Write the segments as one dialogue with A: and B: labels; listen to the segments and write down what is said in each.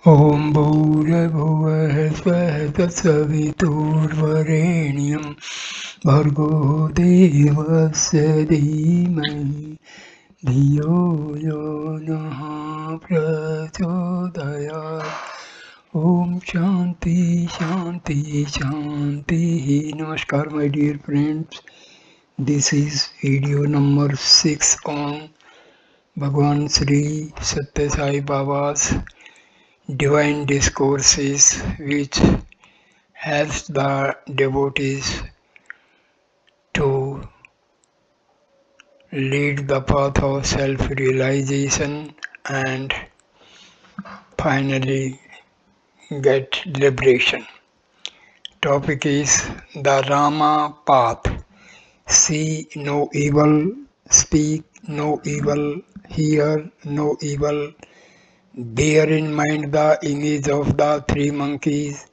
A: ॐ भूर्भुवः स्वः तत्सवितुर्वरेण्यं भर्गो देवस्य धीमहि धियो यो नः प्रचोदयात्। Om Shanti Shanti Shanti. Namaskar, my dear friends. This is video number 6 on Bhagwan Sri Sathya Sai Baba's Divine Discourses, which helps the devotees to lead the path of self-realization and finally get liberation. Topic is the Rama path. See no evil, speak no evil, hear no evil. Bear in mind the image of the three monkeys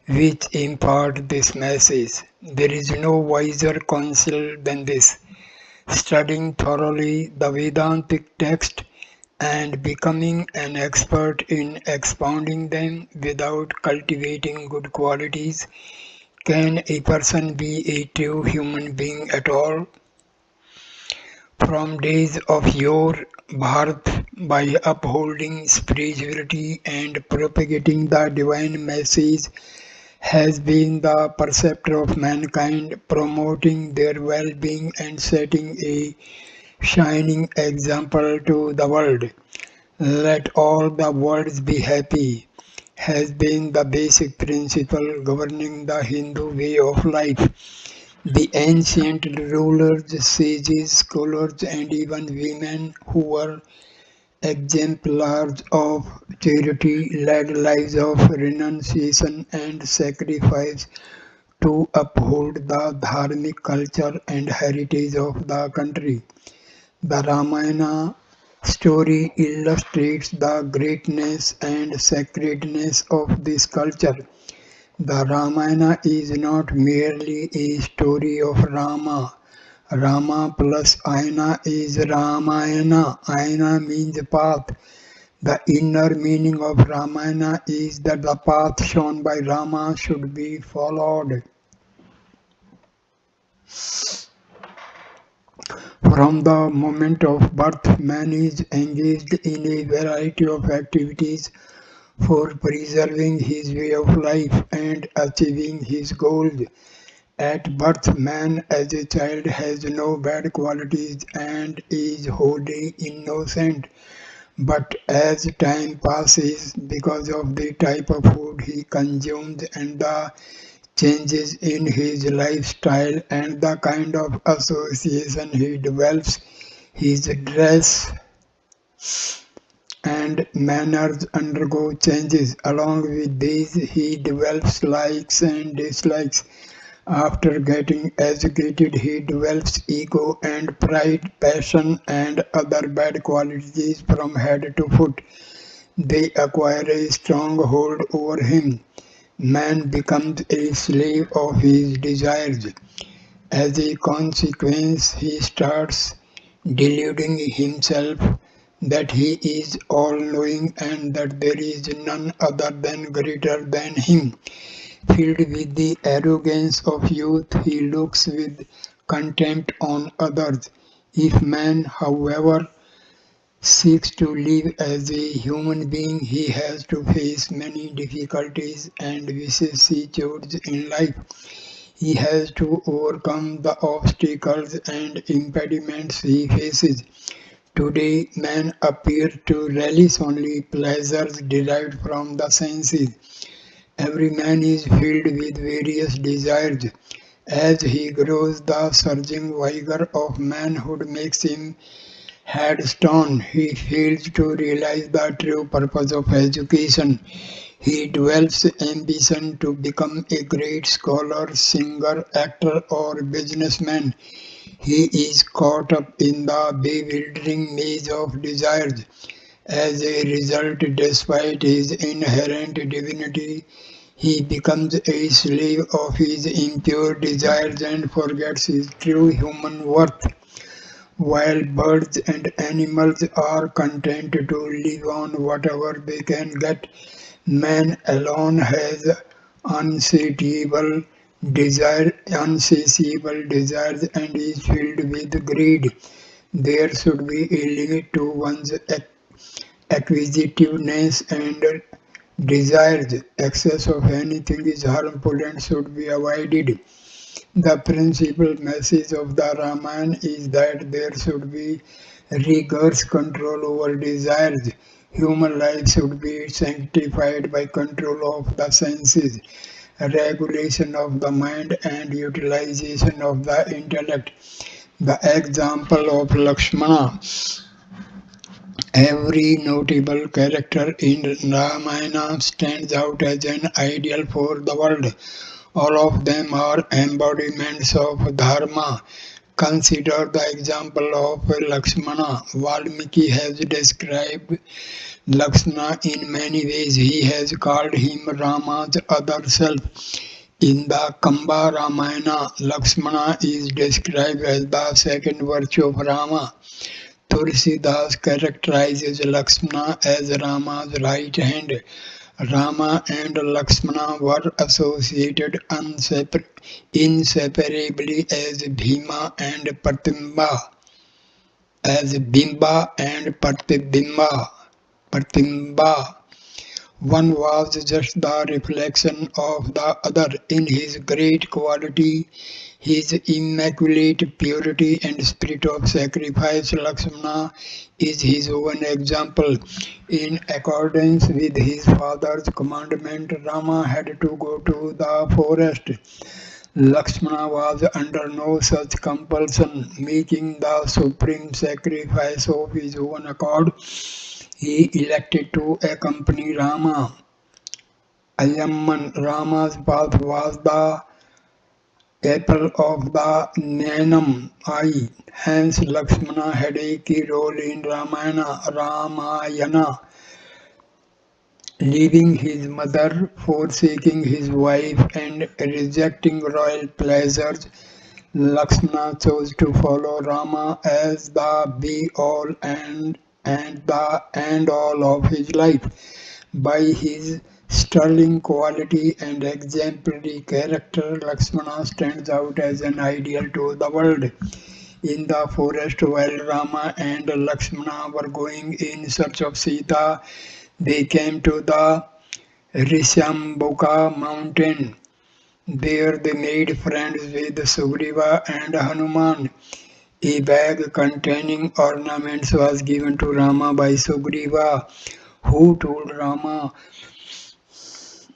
A: which impart this message. There is no wiser counsel than this. Studying thoroughly the Vedantic text and becoming an expert in expounding them without cultivating good qualities, can a person be a true human being at all? From days of yore, Bharat, by upholding spirituality and propagating the divine message, has been the preceptor of mankind, promoting their well-being and setting a shining example to the world. Let all the worlds be happy has been the basic principle governing the Hindu way of life. The ancient rulers, sages, scholars, and even women who were exemplars of charity led lives of renunciation and sacrifice to uphold the dharmic culture and heritage of the country. The Ramayana story illustrates the greatness and sacredness of this culture. The Ramayana is not merely a story of Rama. Rama plus Ayana is Ramayana. Ayana means path. The inner meaning of Ramayana is that the path shown by Rama should be followed. From the moment of birth, man is engaged in a variety of activities for preserving his way of life and achieving his goals. At birth, man as a child has no bad qualities and is wholly innocent. But as time passes, because of the type of food he consumes and the changes in his lifestyle and the kind of association he develops, his dress and manners undergo changes. Along with these, he develops likes and dislikes. After getting educated, he develops ego and pride, passion, and other bad qualities from head to foot. They acquire a strong hold over him. Man becomes a slave of his desires. As a consequence, he starts deluding himself that he is all-knowing and that there is none other than greater than him. Filled with the arrogance of youth, he looks with contempt on others. If man, however, seeks to live as a human being, he has to face many difficulties and vicissitudes in life. He has to overcome the obstacles and impediments he faces. Today, men appear to relish only pleasures derived from the senses. Every man is filled with various desires. As he grows, the surging vigor of manhood makes him headstrong. He fails to realize the true purpose of education. He develops ambition to become a great scholar, singer, actor, or businessman. He is caught up in the bewildering maze of desires. As a result, despite his inherent divinity, he becomes a slave of his impure desires and forgets his true human worth. While birds and animals are content to live on whatever they can get, Man alone has unsatiable desires and is filled with greed. There should be a limit to one's acquisitiveness and desires. Excess of anything is harmful and should be avoided. The principal message of the Ramayana is that there should be rigorous control over desires. Human life should be sanctified by control of the senses, regulation of the mind, and utilization of the intellect. The example of Lakshmana. Every notable character in Ramayana stands out as an ideal for the world. All of them are embodiments of Dharma. Consider the example of Lakshmana. Valmiki has described Lakshmana in many ways. He has called him Rama's other self. In the Kamba Ramayana, Lakshmana is described as the second virtue of Rama. Tulsidas characterizes Lakshmana as Rama's right hand. Rama and Lakshmana were associated inseparably as Bhima and Pratimba, as Bimba and Pratimba. One was just the reflection of the other in his great quality, his immaculate purity and spirit of sacrifice. Lakshmana is his own example. In accordance with his father's commandment, Rama had to go to the forest. Lakshmana was under no such compulsion, making the supreme sacrifice of his own accord. He elected to accompany Rama. Ayamman, Rama's path was the apple of the Nanam eye. Hence, Lakshmana had a key role in Ramayana. Leaving his mother, forsaking his wife, and rejecting royal pleasures, Lakshmana chose to follow Rama as the be-all and the end-all of his life. By his sterling quality and exemplary character, Lakshmana stands out as an ideal to the world. In the forest, while Rama and Lakshmana were going in search of Sita, they came to the Rishyambuka mountain. There they made friends with Sugriva and Hanuman. A bag containing ornaments was given to Rama by Sugriva, who told Rama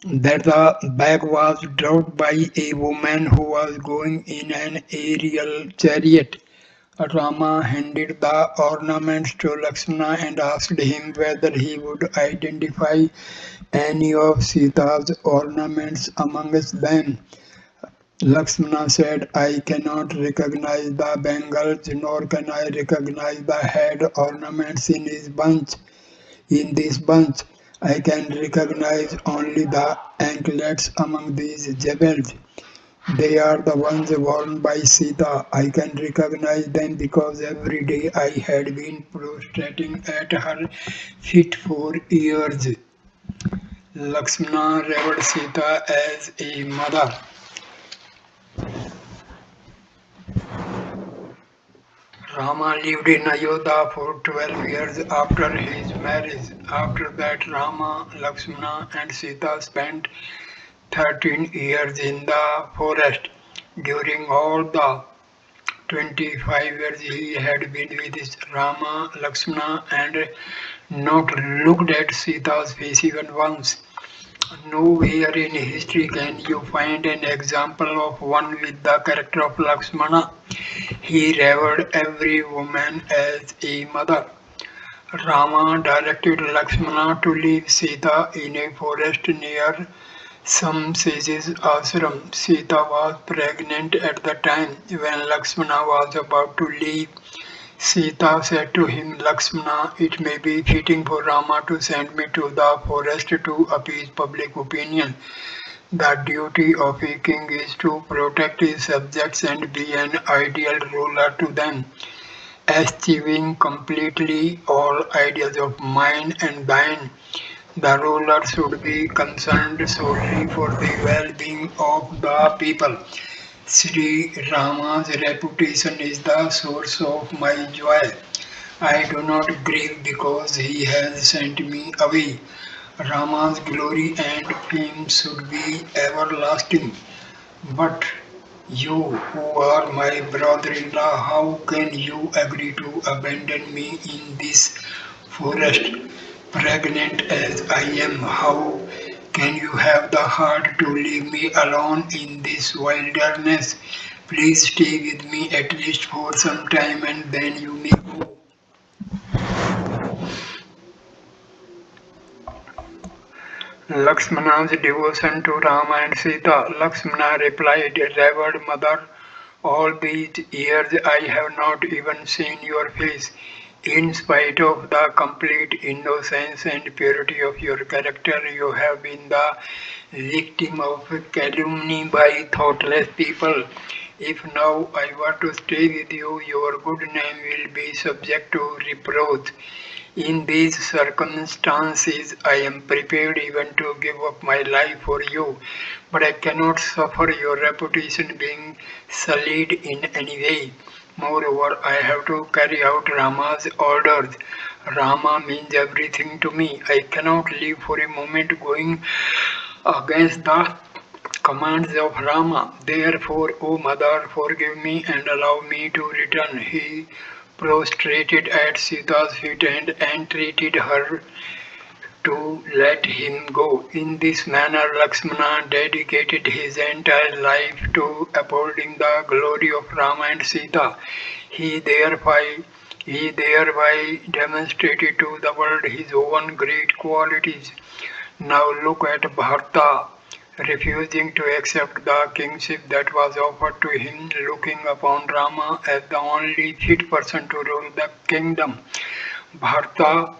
A: that the bag was dropped by a woman who was going in an aerial chariot. Rama handed the ornaments to Lakshmana and asked him whether he would identify any of Sita's ornaments amongst them. Lakshmana said, I cannot recognize the bangles, nor can I recognize the head ornaments in this bunch. I can recognize only the anklets among these jewels. They are the ones worn by Sita. I can recognize them because every day I had been prostrating at her feet for years. Lakshmana revered Sita as a mother. Rama lived in Ayodhya for 12 years after his marriage. After that, Rama, Lakshmana and Sita spent 13 years in the forest. During all the 25 years he had been with Rama, Lakshmana and not looked at Sita's face even once. Nowhere in history can you find an example of one with the character of Lakshmana. He revered every woman as a mother. Rama directed Lakshmana to leave Sita in a forest near some sage's ashram. Sita was pregnant at the time. When Lakshmana was about to leave, Sita said to him, Lakshmana, it may be fitting for Rama to send me to the forest to appease public opinion. The duty of a king is to protect his subjects and be an ideal ruler to them, eschewing completely all ideas of mine and thine. The ruler should be concerned solely for the well-being of the people. Sri Rama's reputation is the source of my joy. I do not grieve because he has sent me away. Rama's glory and fame should be everlasting. But you, who are my brother-in-law, how can you agree to abandon me in this forest? Pregnant as I am, how can you have the heart to leave me alone in this wilderness? Please stay with me at least for some time and then you may go. Lakshmana's devotion to Rama and Sita. Lakshmana replied, Revered mother, all these years I have not even seen your face. In spite of the complete innocence and purity of your character, you have been the victim of calumny by thoughtless people. If now I were to stay with you, your good name will be subject to reproach. In these circumstances, I am prepared even to give up my life for you, but I cannot suffer your reputation being sullied in any way. Moreover, I have to carry out Rama's orders. Rama means everything to me. I cannot live for a moment going against the commands of Rama. Therefore, O mother, forgive me and allow me to return. He prostrated at Sita's feet and entreated her to let him go. In this manner, Lakshmana dedicated his entire life to upholding the glory of Rama and Sita. He thereby he thereby demonstrated to the world his own great qualities. Now look at Bharata, refusing to accept the kingship that was offered to him, looking upon Rama as the only fit person to rule the kingdom. Bharata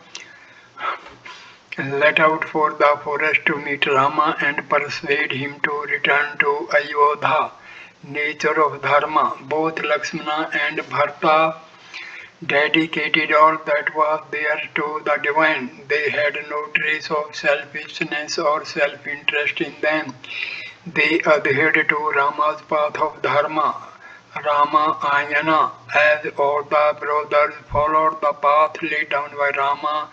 A: let out for the forest to meet Rama and persuade him to return to Ayodhya. Nature of Dharma. Both Lakshmana and Bharata dedicated all that was there to the divine. They had no trace of selfishness or self-interest in them. They adhered to Rama's path of Dharma. Rama Ayana, as all the brothers followed the path laid down by Rama,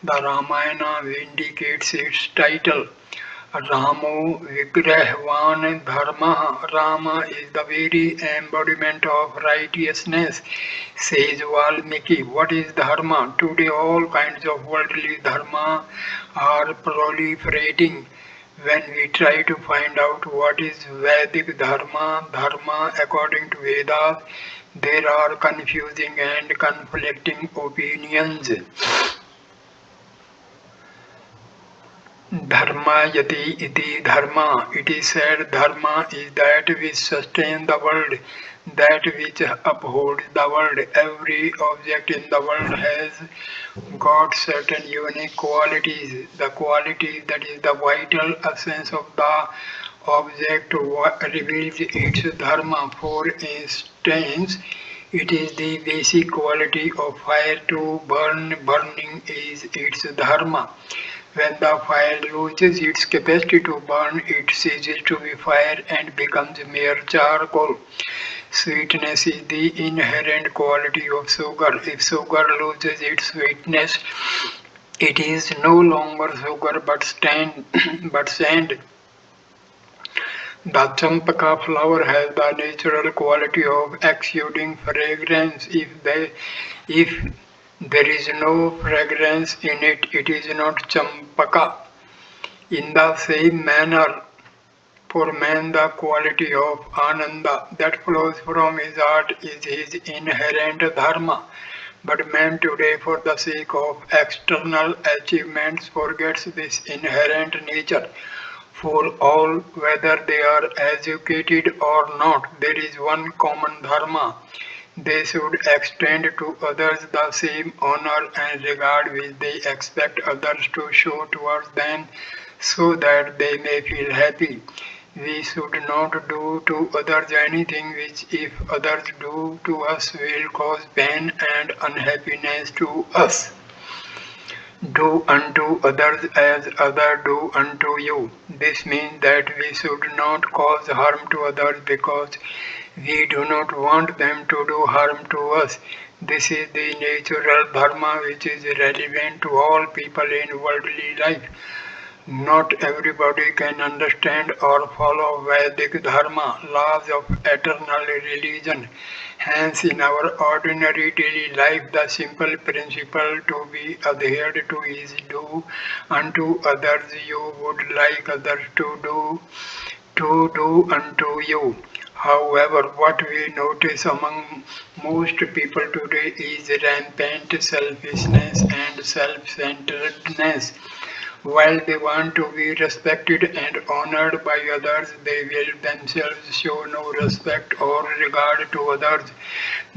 A: the Ramayana vindicates its title. Ramo Vigrahvan Dharma. Rama is the very embodiment of righteousness, says Valmiki. What is Dharma? Today all kinds of worldly Dharma are proliferating. When we try to find out what is Vedic Dharma according to Vedas, there are confusing and conflicting opinions. Dharma yati iti dharma. It is said dharma is that which sustains the world, that which upholds the world. Every object in the world has got certain unique qualities. The quality that is the vital essence of the object reveals its dharma. For instance, it is the basic quality of fire to burn. Burning is its dharma. When the fire loses its capacity to burn, it ceases to be fire and becomes mere charcoal. Sweetness is the inherent quality of sugar. If sugar loses its sweetness, it is no longer sugar but sand. The champaka flower has the natural quality of exuding fragrance. If there is no fragrance in it, it is not champaka. In the same manner, for man the quality of ananda that flows from his heart is his inherent dharma. But man today, for the sake of external achievements, forgets this inherent nature. For all, whether they are educated or not, there is one common dharma. They should extend to others the same honor and regard which they expect others to show towards them, so that they may feel happy. We should not do to others anything which, if others do to us, will cause pain and unhappiness to us. Do unto others as others do unto you. This means that we should not cause harm to others because we do not want them to do harm to us. This is the natural dharma which is relevant to all people in worldly life. Not everybody can understand or follow Vedic dharma, laws of eternal religion. Hence, in our ordinary daily life, the simple principle to be adhered to is do unto others you would like others to do unto you. However, what we notice among most people today is rampant selfishness and self-centeredness. While they want to be respected and honored by others, they will themselves show no respect or regard to others.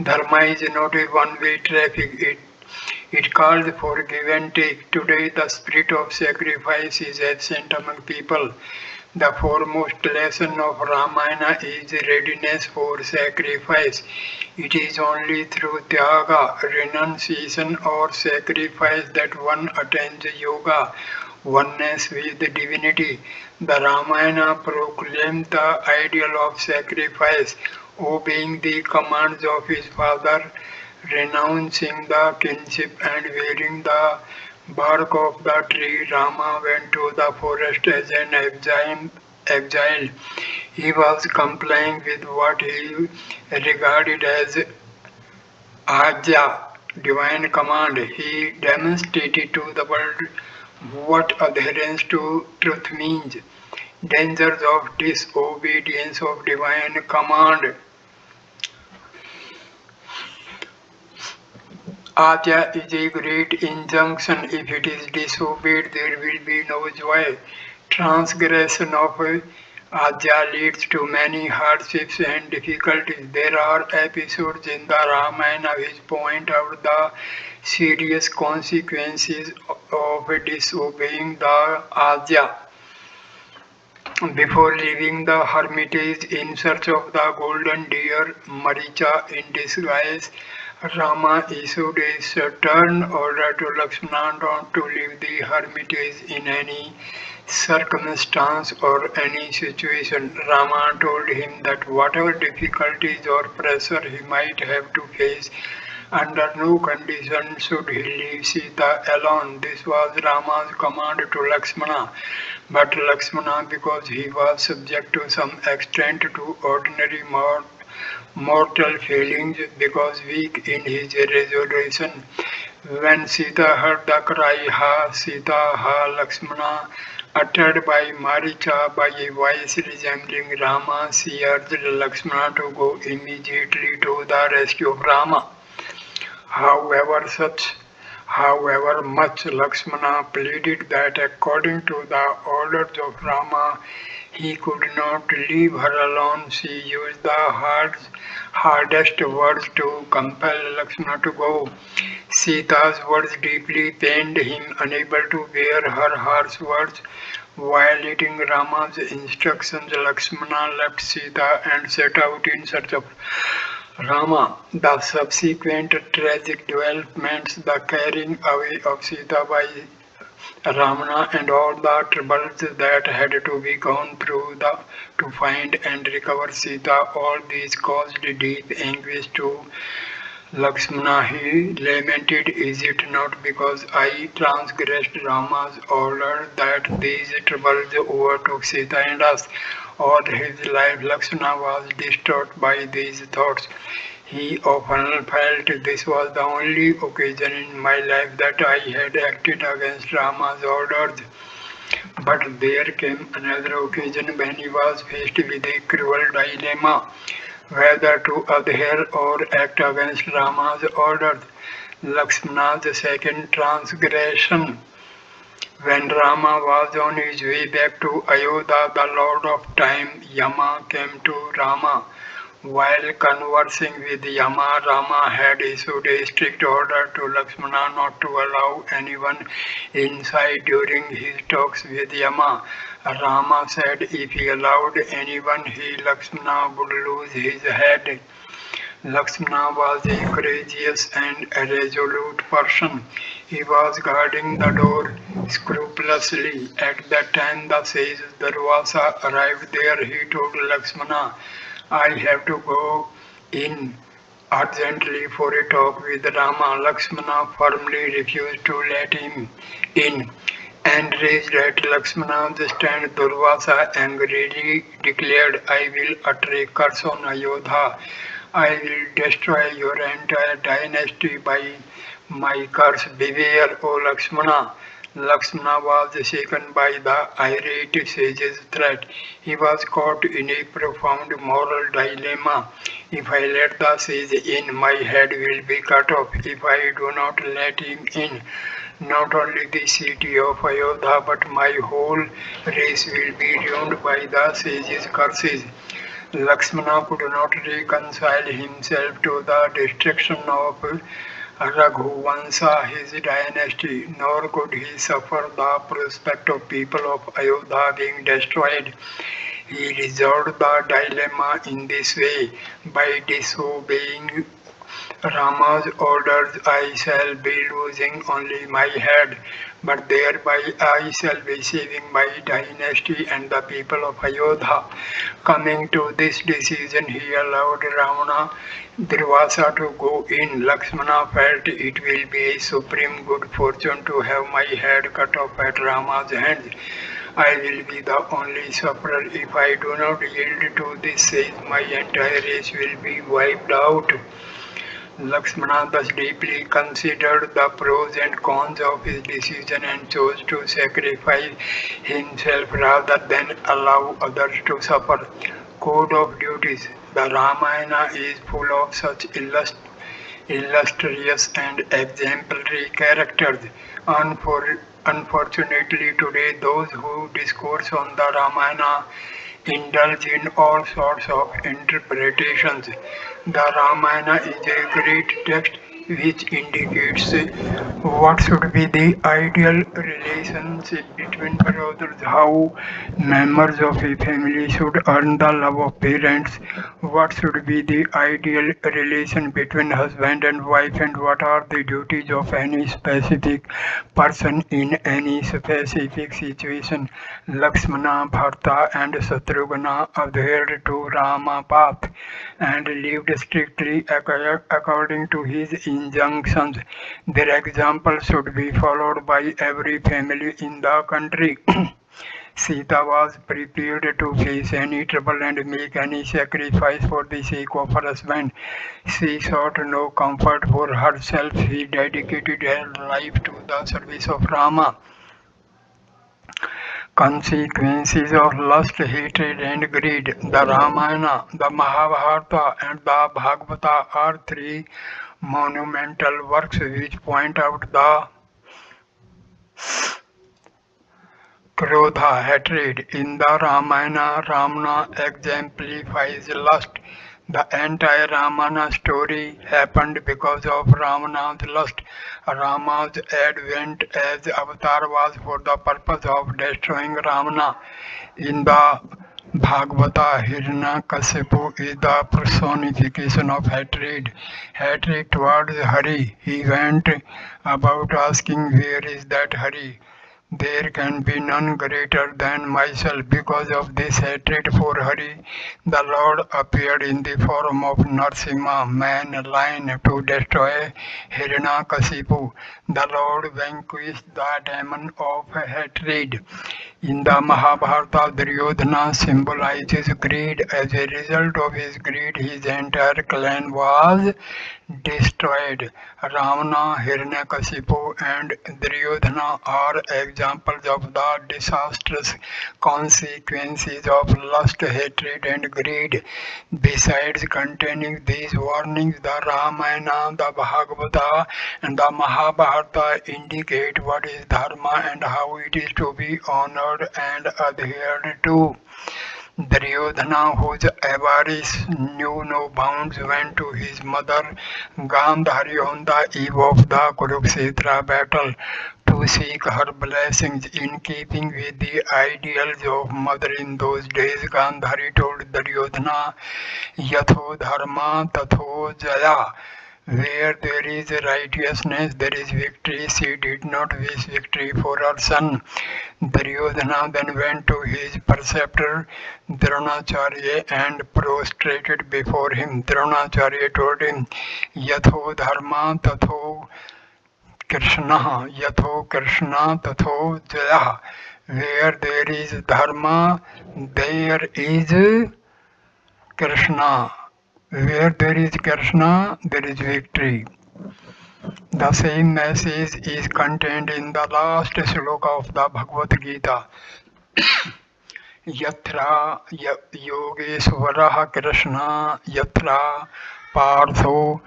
A: Dharma is not a one-way traffic. It calls for give and take. Today, the spirit of sacrifice is absent among people. The foremost lesson of Ramana is readiness for sacrifice. It is only through tyaga, renunciation or sacrifice that one attains yoga, oneness with divinity. The Ramayana proclaimed the ideal of sacrifice, obeying the commands of his father, renouncing the kinship and wearing the bark of the tree. Rama went to the forest as an exile. He was complying with what he regarded as Ajna, divine command. He demonstrated to the world what adherence to truth means, dangers of disobedience of divine command. Ajna is a great injunction. If it is disobeyed, there will be no joy. Transgression of Ajna leads to many hardships and difficulties. There are episodes in the Ramayana which point out the serious consequences of disobeying the Ajna. Before leaving the hermitage in search of the golden deer, Maricha in disguise, Rama issued a stern order to Lakshmana not to leave the hermitage in any circumstance or any situation. Rama told him that whatever difficulties or pressure he might have to face, under no condition should he leave Sita alone. This was Rama's command to Lakshmana. But Lakshmana, because he was subject to some extent to ordinary mortal feelings, because weak in his resolution, when Sita heard the cry, Ha Sita, Ha Lakshmana, uttered by Maricha by a voice resembling Rama, she urged Lakshmana to go immediately to the rescue of Rama. However much Lakshmana pleaded that according to the orders of Rama, he could not leave her alone. She used the hardest words to compel Lakshmana to go. Sita's words deeply pained him, unable to bear her harsh words. Violating Rama's instructions, Lakshmana left Sita and set out in search of Rama. The subsequent tragic developments, the carrying away of Sita by Ramana and all the troubles that had to be gone through to find and recover Sita, all these caused deep anguish to Lakshmana. He lamented, Is it not because I transgressed Rama's order that these troubles overtook Sita and us? All his life Lakshmana was distraught by these thoughts. He often felt this was the only occasion in my life that I had acted against Rama's orders. But there came another occasion when he was faced with a cruel dilemma, whether to adhere or act against Rama's orders. Lakshmana's second transgression. When Rama was on his way back to Ayodhya, the Lord of Time, Yama, came to Rama. While conversing with Yama, Rama had issued a strict order to Lakshmana not to allow anyone inside during his talks with Yama. Rama said if he allowed anyone, Lakshmana, would lose his head. Lakshmana was a courageous and a resolute person. He was guarding the door scrupulously. At that time the sage Durvasa arrived there. He told Lakshmana, I have to go in urgently for a talk with Rama. Lakshmana firmly refused to let him in. Enraged at Lakshmana's stand, Durvasa angrily declared, I will utter a curse on Ayodhya. I will destroy your entire dynasty by my curse. Beware, O Lakshmana. Lakshmana was shaken by the irate sage's threat. He was caught in a profound moral dilemma. If I let the sage in, my head will be cut off. If I do not let him in, not only the city of Ayodhya but my whole race will be ruined by the sage's curses. Lakshmana could not reconcile himself to the destruction of Raghuvansa, his dynasty, nor could he suffer the prospect of people of Ayodhya being destroyed. He resolved the dilemma in this way: by disobeying Rama's orders, I shall be losing only my head, but thereby I shall be saving my dynasty and the people of Ayodhya. Coming to this decision, he allowed Ramana Durvasa to go in. Lakshmana felt it will be a supreme good fortune to have my head cut off at Rama's hands. I will be the only sufferer. If I do not yield to this sage, my entire race will be wiped out. Lakshmana thus deeply considered the pros and cons of his decision and chose to sacrifice himself rather than allow others to suffer. Code of duties. The Ramayana is full of such illustrious and exemplary characters. Unfortunately, today those who discourse on the Ramayana indulge in all sorts of interpretations. The Ramayana is a great text which indicates what should be the ideal relationship between brothers, how members of a family should earn the love of parents, what should be the ideal relation between husband and wife, and what are the duties of any specific person in any specific situation. Lakshmana, Bharata, and Shatrugna adhered to Rama path and lived strictly according to his injunctions. Their example should be followed by every family in the country. Sita was prepared to face any trouble and make any sacrifice for the sake of her husband. She sought no comfort for herself. She dedicated her life to the service of Rama. Consequences of lust, hatred, and greed. The Ramayana, the Mahabharata, and the Bhagavata are three monumental works which point out the Krodha, hatred. In the Ramayana, Ramana exemplifies lust. The entire Ramana story happened because of Ramana's lust. Rama's advent as avatar was for the purpose of destroying Ramana. In the Bhagavata, Hiranyakasipu is the personification of hatred. Hatred towards Hari. He went about asking, where is that Hari? There can be none greater than myself. Because of this hatred for Hari, the Lord appeared in the form of Narsimha, man lion, to destroy Hiranyakasipu. The Lord vanquished the demon of hatred. In the Mahabharata, Duryodhana symbolizes greed. As a result of his greed, his entire clan was destroyed. Ravana, Hiranyakasipu, and Duryodhana are examples of the disastrous consequences of lust, hatred, and greed. Besides containing these warnings, the Ramayana, the Bhagavata, and the Mahabharata indicate what is dharma and how it is to be honored and adhered to. Duryodhana, whose avarice knew no bounds, went to his mother Gandhari on the eve of the Kurukshetra battle to seek her blessings. In keeping with the ideals of mother in those days, Gandhari told Duryodhana, Yatho dharma tatho jaya. Where there is righteousness, there is victory. She did not wish victory for her son. Duryodhana then went to his preceptor Dronacharya and prostrated before him. Dronacharya told him, Yatho dharma tatho Krishna, Yatho Krishna tatho jaya. Where there is dharma, there is Krishna. Where there is Krishna, there is victory. The same message is contained in the last sloka of the Bhagavad Gita. Yatra Yogeshwaraha Krishna Yatra Partho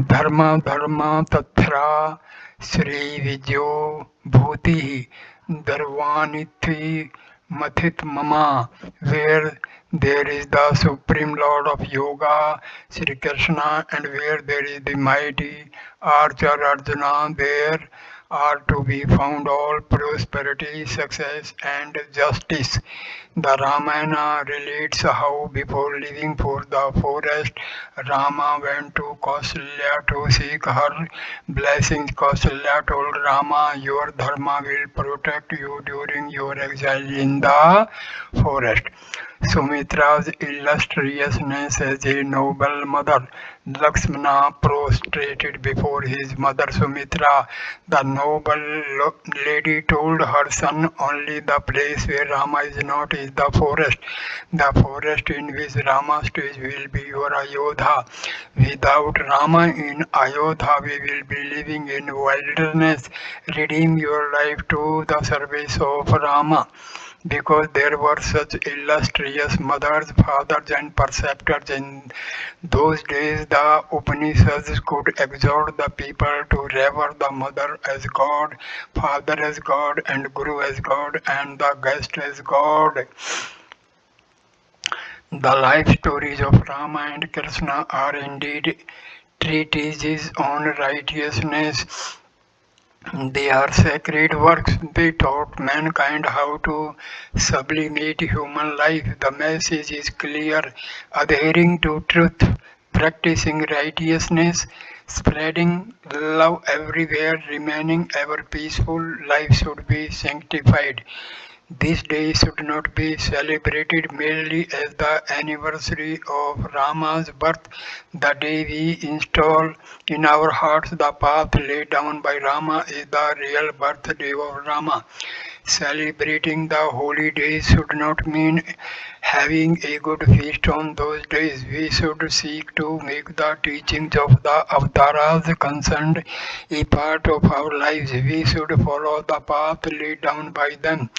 A: Dharma Tatra Sri Vijyo Bhuti Darvanithi Mathit Mama. Where there is the Supreme Lord of Yoga, Sri Krishna, and where there is the mighty Archer Arjuna, there are to be found all prosperity, success, and justice. The Ramana relates how before leaving for the forest, Rama went to Kausalya to seek her blessings. Kausalya told Rama, your dharma will protect you during your exile in the forest. Sumitra's illustriousness as a noble mother. Lakshmana prostrated before his mother Sumitra. The noble lady told her son, only the place where Rama is not is the forest. The forest in which Rama stays will be your Ayodhya. Without Rama in Ayodhya, we will be living in wilderness. Redeem your life to the service of Rama. Because there were such illustrious mothers, fathers, and preceptors in those days, the Upanishads could exhort the people to revere the mother as God, father as God, and Guru as God, and the guest as God. The life stories of Rama and Krishna are indeed treatises on righteousness. They are sacred works. They taught mankind how to sublimate human life. The message is clear: adhering to truth, practicing righteousness, spreading love everywhere, remaining ever peaceful, life should be sanctified. This day should not be celebrated merely as the anniversary of Rama's birth, the day we install in our hearts the path laid down by Rama is the real birthday of Rama. Celebrating the holy days should not mean having a good feast on those days. We should seek to make the teachings of the avatars concerned a part of our lives. We should follow the path laid down by them.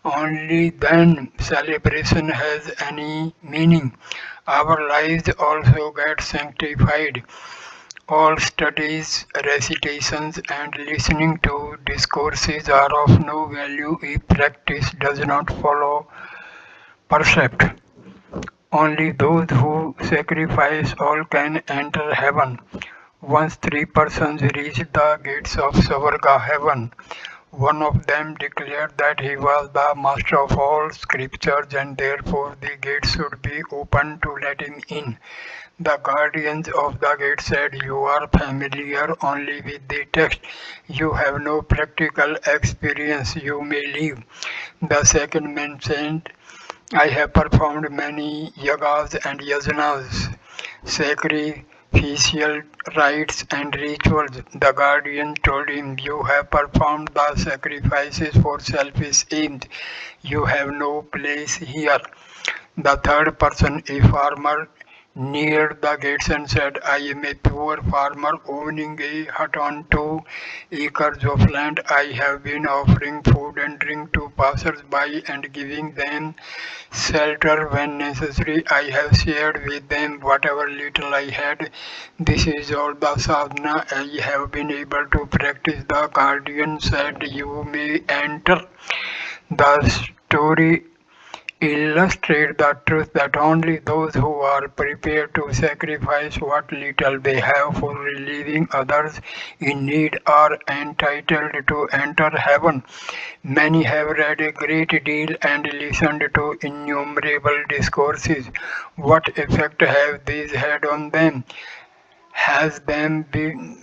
A: Only then celebration has any meaning. Our lives also get sanctified. All studies, recitations, and listening to discourses are of no value if practice does not follow precept. Only those who sacrifice all can enter heaven. Once three persons reached the gates of Savarga heaven. One of them declared that he was the master of all scriptures and therefore the gates should be opened to let him in. The guardians of the gate said, you are familiar only with the text. You have no practical experience. You may leave. The second man said, I have performed many yagas and yajanas, sacrificial rites and rituals. The guardian told him, you have performed the sacrifices for selfish aims. You have no place here. The third person, a farmer, near the gates and said, I am a poor farmer owning a hut on 2 acres of land. I have been offering food and drink to passers-by and giving them shelter when necessary. I have shared with them whatever little I had. This is all the sadhana I have been able to practice. The guardian said, you may enter. The story illustrate the truth that only those who are prepared to sacrifice what little they have for relieving others in need are entitled to enter heaven. Many have read a great deal and listened to innumerable discourses. What effect have these had on them? has them been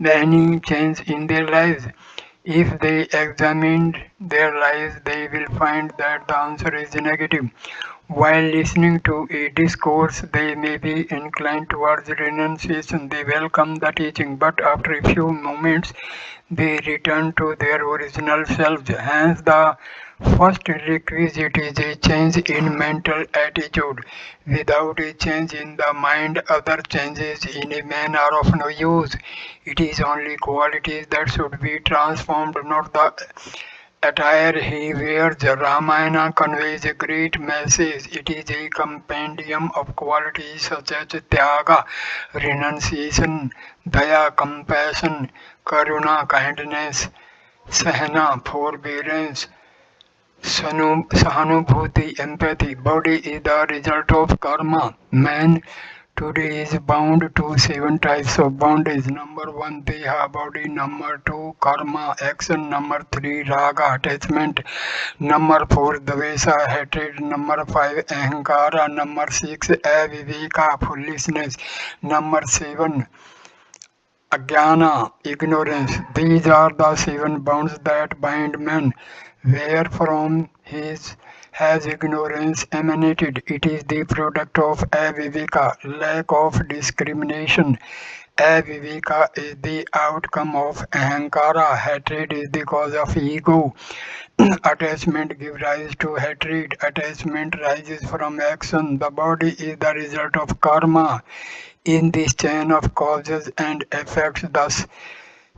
A: any change in their lives? If they examined their lives, they will find that the answer is negative. While listening to a discourse, they may be inclined towards renunciation. They welcome the teaching, but after a few moments, they return to their original selves. Hence, the first requisite is a change in mental attitude. Without a change in the mind, other changes in a man are of no use. It is only qualities that should be transformed, not the attire he wears. Ramayana conveys a great message. It is a compendium of qualities such as tyaga, renunciation, daya, compassion, karuna, kindness, sahana, forbearance, Sahanubhuti, empathy. Body is the result of karma. Man today is bound to seven types of bondage. Number one, deha, body. Number two, karma, action. Number three, raga, attachment. Number four, dvesa, hatred. Number five, ahankara. Number six, aviveka, foolishness. Number seven, Ajnana, ignorance. These are the seven bonds that bind man. Where from his has ignorance emanated? It is the product of aviveka, lack of discrimination. Aviveka is the outcome of ahankara. Hatred is the cause of ego. Attachment gives rise to hatred. Attachment rises from action. The body is the result of karma. In this chain of causes and effects, the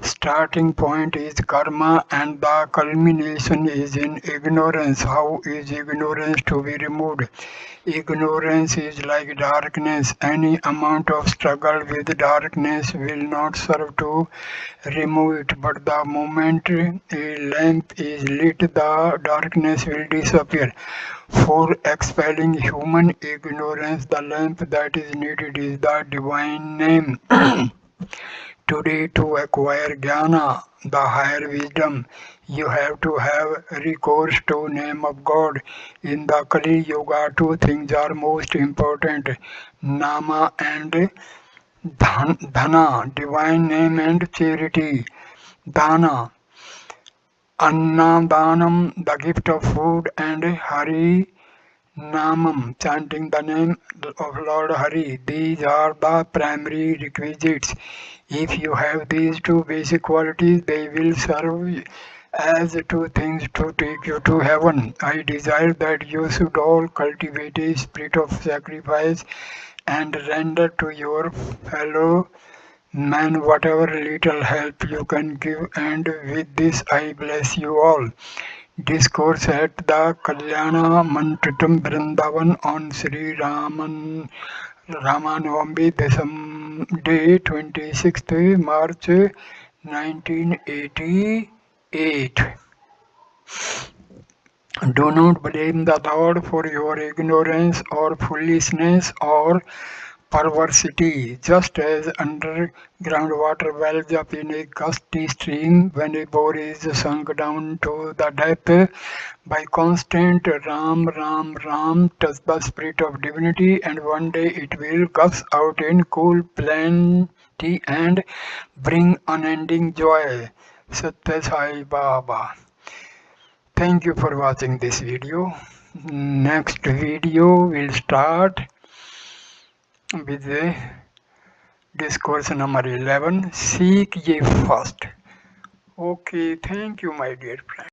A: starting point is karma and the culmination is in ignorance. How is ignorance to be removed? Ignorance is like darkness. Any amount of struggle with darkness will not serve to remove it, but the moment a lamp is lit, the darkness will disappear. For expelling human ignorance, the lamp that is needed is the divine name. Today, to acquire jnana, the higher wisdom, you have to have recourse to name of God. In the Kali Yuga, two things are most important: nama and dhana, divine name and charity. Dana, Annadanam, the gift of food, and Hari Namam, chanting the name of Lord Hari. These are the primary requisites. If you have these two basic qualities, they will serve as two things to take you to heaven. I desire that you should all cultivate a spirit of sacrifice and render to your fellow man whatever little help you can give, and with this I bless you all. Discourse at the Kalyana Mantritam Vrindavan on Sri Ramanavami Day 26th March 1988. Do not blame the Lord for your ignorance or foolishness or perversity. Just as underground water wells up in a gusty stream when a bore is sunk down to the depth, by constant Ram, Ram, Ram, touch the spirit of divinity, and one day it will gush out in cool plenty and bring unending joy. Sathya Sai Baba. Thank you for watching this video. Next video will start with the discourse number 11, seek ye first. Okay, thank you my dear friend.